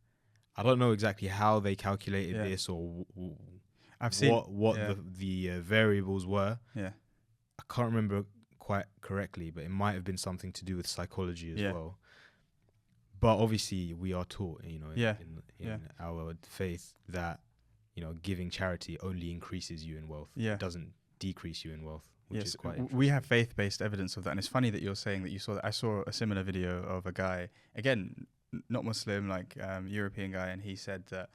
I don't know exactly how they calculated Yeah. this or I've seen what yeah. the variables were. Yeah. I can't remember quite correctly, but it might have been something to do with psychology as Yeah. well. But obviously, we are taught, Yeah. in our faith that giving charity only increases you in wealth. Yeah. It doesn't decrease you in wealth, which Yes, is quite interesting. we have faith-based evidence of that, and it's funny that you're saying that you saw that. I saw a similar video of a guy, again, not Muslim, like European guy, and he said that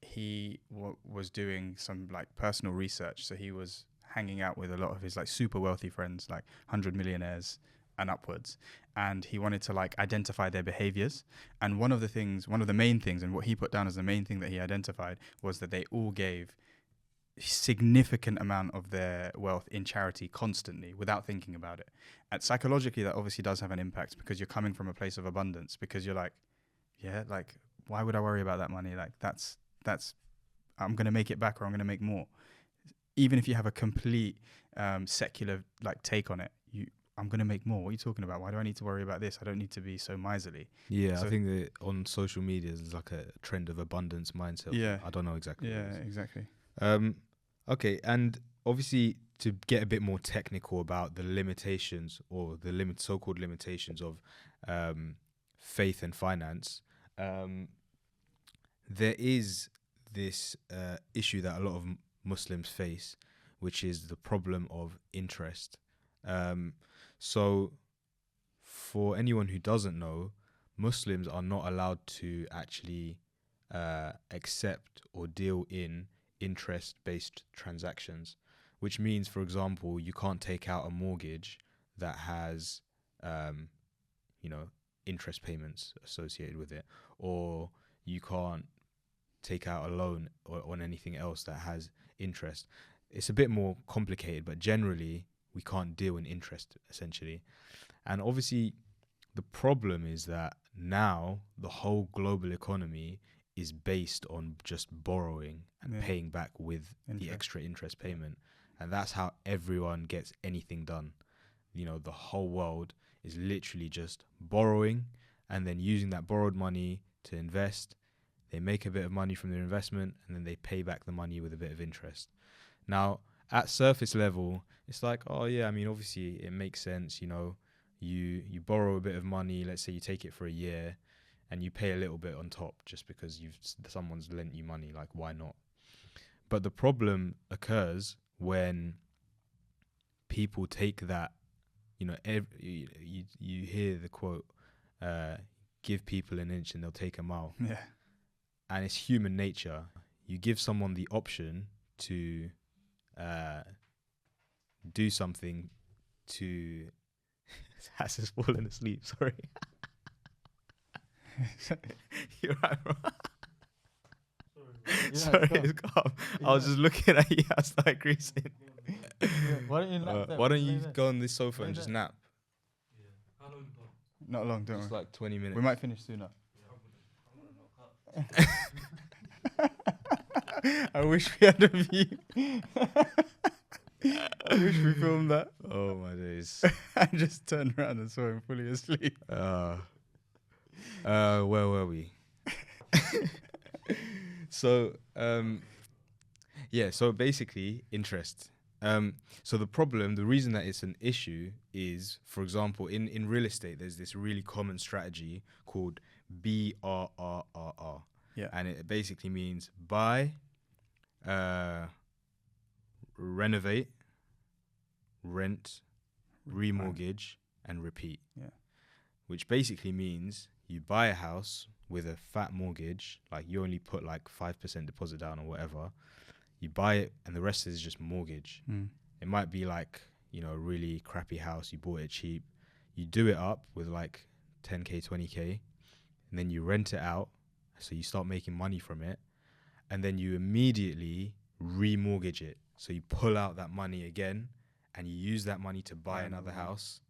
he was doing some like personal research. So he was hanging out with a lot of his like super wealthy friends, like 100 millionaires and upwards, and he wanted to like identify their behaviors. And one of the main things, and what he put down as the main thing that he identified was that they all gave significant amount of their wealth in charity constantly without thinking about it. And psychologically, that obviously does have an impact because you're coming from a place of abundance, because you're like, yeah, like, why would I worry about that money? Like, that's I'm going to make it back, or I'm going to make more. Even if you have a complete secular like take on it, I'm going to make more. What are you talking about? Why do I need to worry about this? I don't need to be so miserly. Yeah, So I think that on social media there's like a trend of abundance mindset. Yeah. I don't know exactly. Yeah, what it is. exactly. Okay, and obviously to get a bit more technical about the limitations or the so-called limitations of faith and finance, there is this issue that a lot of Muslims face, which is the problem of interest. So for anyone who doesn't know, Muslims are not allowed to actually accept or deal in interest-based transactions, which means, for example, you can't take out a mortgage that has, interest payments associated with it, or you can't take out a loan or on anything else that has interest. It's a bit more complicated, but generally we can't deal in interest, essentially. And obviously the problem is that now the whole global economy is based on just borrowing and paying back with the extra interest payment. And that's how everyone gets anything done. The whole world is literally just borrowing and then using that borrowed money to invest. They make a bit of money from their investment and then they pay back the money with a bit of interest. Now, at surface level, it's like, oh yeah, I mean, obviously it makes sense, you borrow a bit of money, let's say you take it for a year, and you pay a little bit on top just because someone's lent you money, like why not? But the problem occurs when people take that, you hear the quote, give people an inch and they'll take a mile. Yeah. And it's human nature. You give someone the option to do something to... Has just fallen asleep, sorry. You're right, bro. Sorry, it's calm. I was just looking at you, I started creasing. Why don't you Why don't you go on this sofa and just nap? Not long, don't Just worry. like 20 minutes. We might finish sooner. I wish we had a view. I wish we filmed that. Oh my days. I just turned around and saw him fully asleep. Where were we? So so basically interest. So the reason that it's an issue is, for example, in real estate, there's this really common strategy called BRRRR. Yeah. And it basically means buy, renovate, rent, remortgage, and repeat. Yeah. which basically means you buy a house with a fat mortgage, like you only put like 5% deposit down or whatever. You buy it and the rest is just mortgage. It might be like, you know, a really crappy house. You bought it cheap. You do it up with like 10K, 20K, and then you rent it out. So you start making money from it. And then you immediately remortgage it. So you pull out that money again and you use that money to buy another house,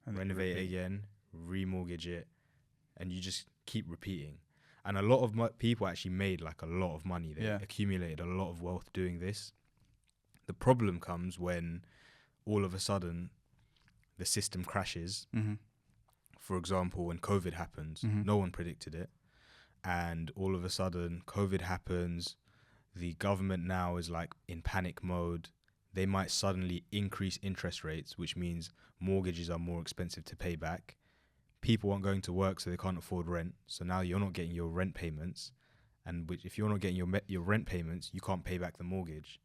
And renovate it again, remortgage it, and you just keep repeating. And a lot of people actually made like a lot of money. They accumulated a lot of wealth doing this. The problem comes when all of a sudden the system crashes. For example, when COVID happens, no one predicted it. And all of a sudden COVID happens. The government now is like in panic mode. They might suddenly increase interest rates, which means mortgages are more expensive to pay back. People aren't going to work, so they can't afford rent. So now you're not getting your rent payments. And if you're not getting your rent payments, you can't pay back the mortgage.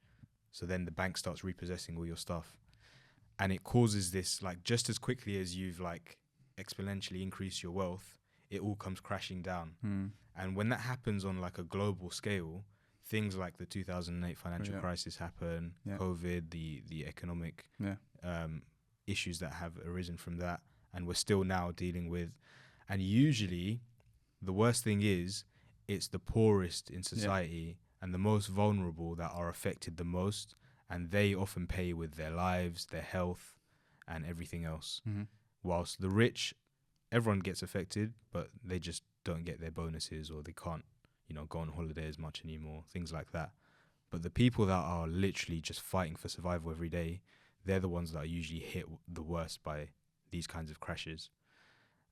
So then the bank starts repossessing all your stuff. And it causes this, like, just as quickly as you've like exponentially increased your wealth, it all comes crashing down. And when that happens on like a global scale, things like the 2008 financial crisis happen, COVID, the economic issues that have arisen from that, and we're still now dealing with. And usually the worst thing is it's the poorest in society and the most vulnerable that are affected the most, and they often pay with their lives, their health, and everything else. Whilst the rich, everyone gets affected, but they just don't get their bonuses, or they can't, you know, go on holiday as much anymore, things like that. But the people that are literally just fighting for survival every day, they're the ones that are usually hit the worst by these kinds of crashes.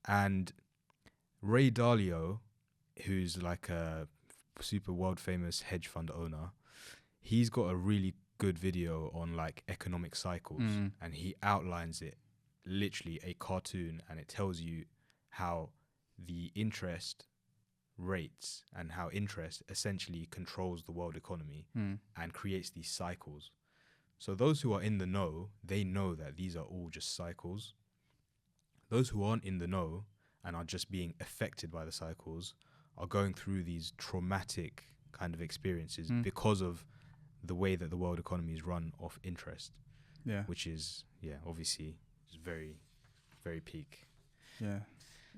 And Ray Dalio, who's like a super world famous hedge fund owner, he's got a really good video on like economic cycles, and he outlines it, literally a cartoon, and it tells you how the interest rates and how interest essentially controls the world economy and creates these cycles. So those who are in the know, they know that these are all just cycles. Those who aren't in the know and are just being affected by the cycles are going through these traumatic kind of experiences because of the way that the world economy is run off interest, which is obviously is very, very peak.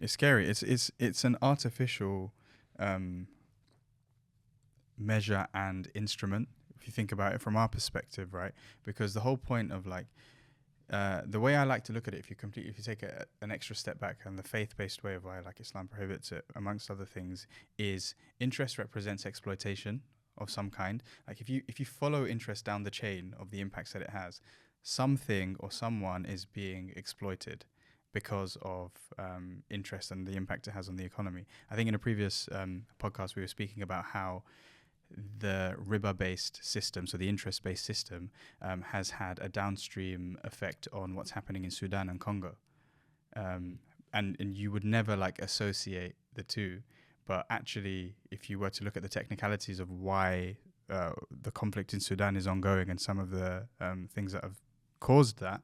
It's scary. It's an artificial measure and instrument, if you think about it from our perspective, right? Because the whole point of like the way I like to look at it, if you take an extra step back, and the faith-based way of why like Islam prohibits it, amongst other things, is interest represents exploitation of some kind. Like if you follow interest down the chain of the impacts that it has, something or someone is being exploited because of interest and the impact it has on the economy. I think in a previous podcast we were speaking about how the riba-based system, so the interest-based system, has had a downstream effect on what's happening in Sudan and Congo. And you would never like associate the two, but actually, if you were to look at the technicalities of why the conflict in Sudan is ongoing and some of the things that have caused that,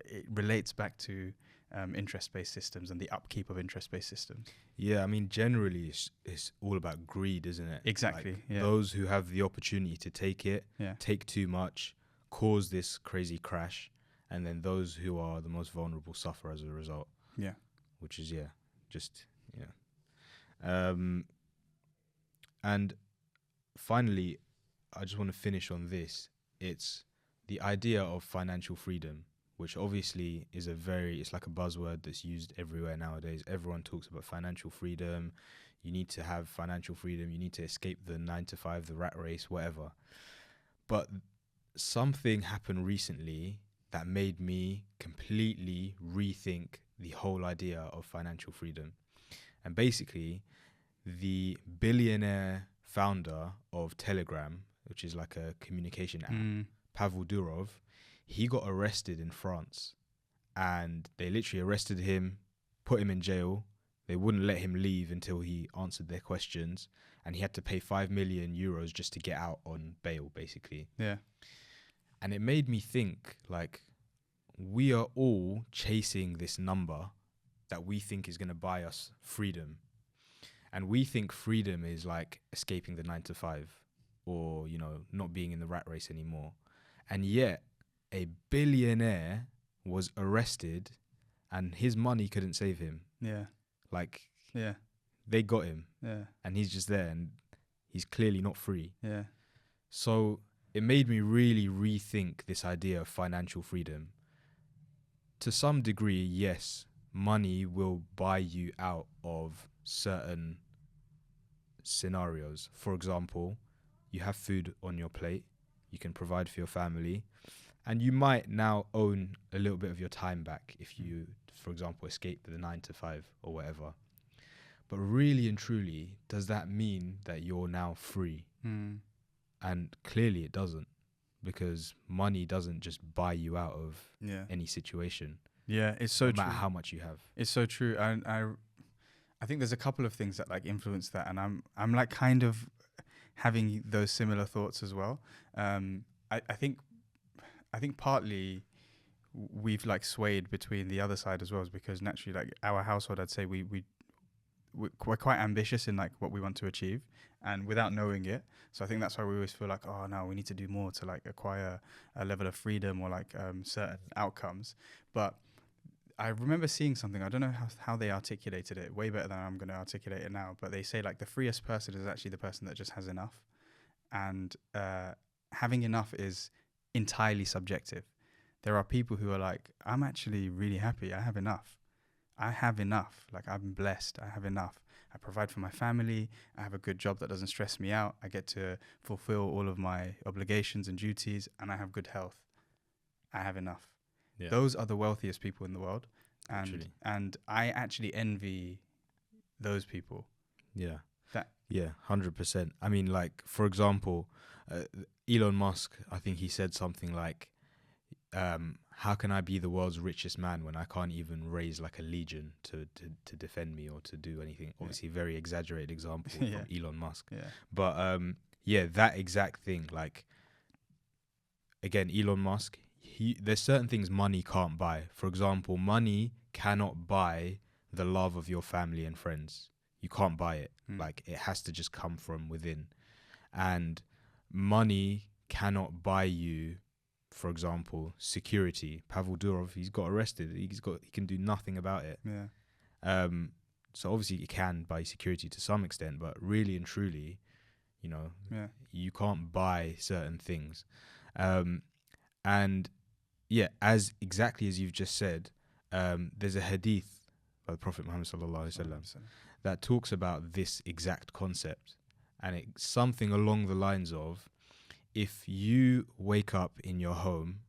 it relates back to interest-based systems and the upkeep of interest-based systems. Yeah, I mean, generally, it's all about greed, isn't it? Exactly. Like those who have the opportunity to take it, take too much, cause this crazy crash, and then those who are the most vulnerable suffer as a result. Yeah. Which is, and finally, I just want to finish on this. It's the idea of financial freedom, which obviously is it's like a buzzword that's used everywhere nowadays. Everyone talks about financial freedom. You need to have financial freedom. You need to escape the 9-to-5, the rat race, whatever. But something happened recently that made me completely rethink the whole idea of financial freedom. And basically, the billionaire founder of Telegram, which is like a communication app, Pavel Durov, he got arrested in France, and they literally arrested him, put him in jail. They wouldn't let him leave until he answered their questions, and he had to pay 5 million euros just to get out on bail, basically. Yeah. And it made me think, like, we are all chasing this number that we think is going to buy us freedom. And we think freedom is like escaping the 9 to 5 or, you know, not being in the rat race anymore. And yet a billionaire was arrested and his money couldn't save him. Yeah. Like, Yeah. they got him Yeah. and he's just there and he's clearly not free. Yeah. So it made me really rethink this idea of financial freedom. To some degree, yes, money will buy you out of certain scenarios. For example, you have food on your plate, you can provide for your family, and you might now own a little bit of your time back if you, for example, escape the 9 to 5 or whatever. But really and truly, does that mean that you're now free? And clearly it doesn't, because money doesn't just buy you out of any situation. Yeah, it's so no true. matter how much you have. It's so true. I think there's a couple of things that like influence that, and I'm like kind of having those similar thoughts as well. I think partly we've like swayed between the other side as well, is because naturally, like our household, I'd say we're quite ambitious in like what we want to achieve, and without knowing it. So I think that's why we always feel like, oh no, we need to do more to like acquire a level of freedom or like certain outcomes. But I remember seeing something, I don't know how they articulated it way better than I'm going to articulate it now, but they say like the freest person is actually the person that just has enough. And having enough is entirely subjective. There are people who are like, I'm actually really happy, I have enough. Like I'm blessed, I have enough. I provide for my family, I have a good job that doesn't stress me out, I get to fulfill all of my obligations and duties, and I have good health. I have enough. Yeah. Those are the wealthiest people in the world. And I actually envy those people. Yeah. 100%. I mean, like, for example, Elon Musk, I think he said something like, how can I be the world's richest man when I can't even raise like a legion to defend me or to do anything? Obviously, very exaggerated example from Elon Musk. Yeah. But that exact thing. Like, again, Elon Musk, there's certain things money can't buy. For example, money cannot buy the love of your family and friends. You can't buy it. Like, it has to just come from within. And money cannot buy you, for example, security. Pavel Durov, he's got arrested. He can do nothing about it. Yeah. So obviously it can buy security to some extent, but really and truly, you know, you can't buy certain things. And yeah, exactly as you've just said, there's a hadith by the Prophet Muhammad sallallahu alaihi wasallam that talks about this exact concept, and it's something along the lines of, if you wake up in your home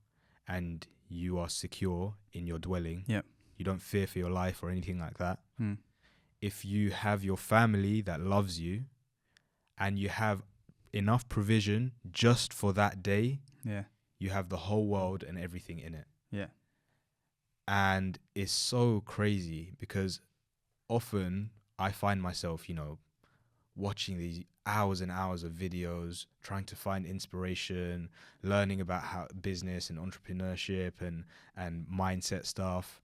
and you are secure in your dwelling, you don't fear for your life or anything like that. If you have your family that loves you and you have enough provision just for that day, you have the whole world and everything in it. Yeah. And it's so crazy because often I find myself, you know, watching these hours and hours of videos, trying to find inspiration, learning about how business and entrepreneurship and mindset stuff.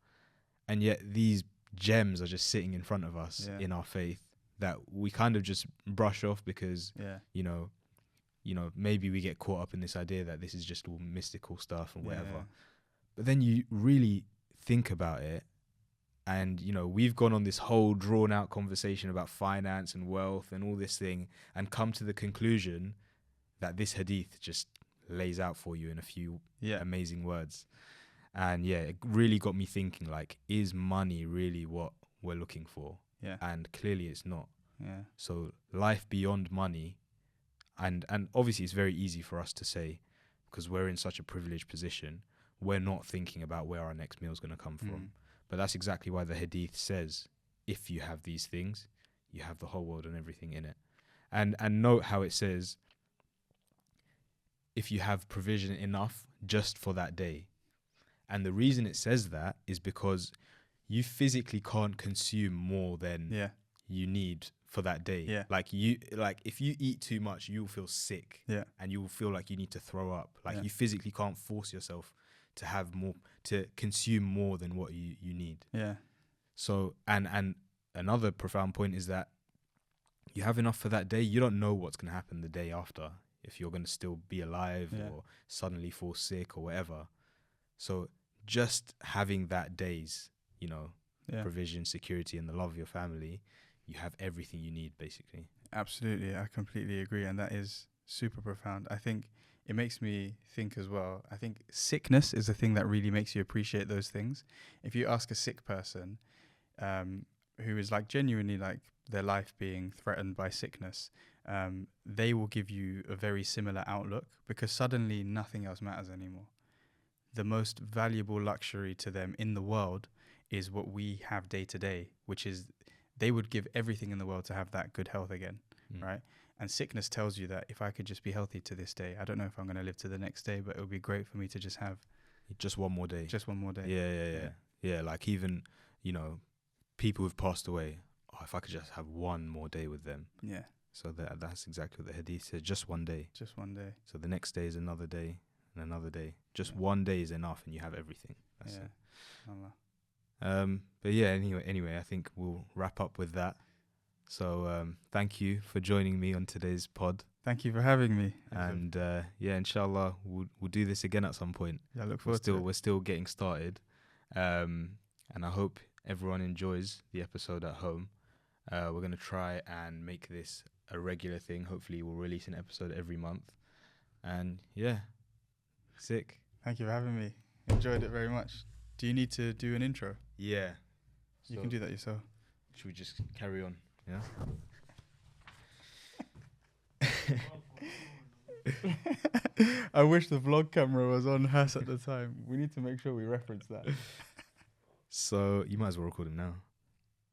And yet these gems are just sitting in front of us in our faith that we kind of just brush off because, you know, maybe we get caught up in this idea that this is just all mystical stuff and whatever. Yeah. But then you really think about it, and, you know, we've gone on this whole drawn out conversation about finance and wealth and all this thing and come to the conclusion that this hadith just lays out for you in a few amazing words. And it really got me thinking, like, is money really what we're looking for? Yeah. And clearly it's not. Yeah. So life beyond money, and obviously it's very easy for us to say because we're in such a privileged position, we're not thinking about where our next meal is going to come from. But that's exactly why the hadith says, if you have these things, you have the whole world and everything in it. And note how it says, if you have provision enough just for that day. And the reason it says that is because you physically can't consume more than you need for that day. Yeah. Like if you eat too much, you'll feel sick. Yeah. And you'll feel like you need to throw up. Like you physically can't force yourself to have more, to consume more than what you need. Yeah. So and another profound point is that you have enough for that day. You don't know what's going to happen the day after, if you're going to still be alive Yeah. or suddenly fall sick or whatever. So just having that day's, Yeah. provision, security, and the love of your family, you have everything you need, basically. Absolutely, I completely agree, and that is super profound. I think it makes me think as well. I think sickness is the thing that really makes you appreciate those things. If you ask a sick person, who is like genuinely like their life being threatened by sickness, they will give you a very similar outlook, because suddenly nothing else matters anymore. The most valuable luxury to them in the world is what we have day to day, which is they would give everything in the world to have that good health again, right? And sickness tells you that if I could just be healthy to this day, I don't know if I'm going to live to the next day, but it would be great for me to just have Just one more day. just one more day. Yeah. Like even, people who've passed away. Oh, if I could just have one more day with them. Yeah, So that's exactly what the hadith said. Just one day. just one day. So the next day is another day and another day. Just Yeah. one day is enough, and you have everything. That's Yeah. it. Allah. But yeah, anyway, I think we'll wrap up with that. So thank you for joining me on today's pod, Thank you for having me. and inshallah we'll do this again at some point. Yeah, I look forward to it. We're still getting started, and I hope everyone enjoys the episode at home. We're gonna try and make this a regular thing. Hopefully, we'll release an episode every month, and yeah, sick. Thank you for having me. Enjoyed it very much. Do you need to do an intro? Yeah, You So, can do that yourself. Should we just carry on? Yeah. I wish the vlog camera was on us at the time. We need to make sure we reference that. So you might as well record him now.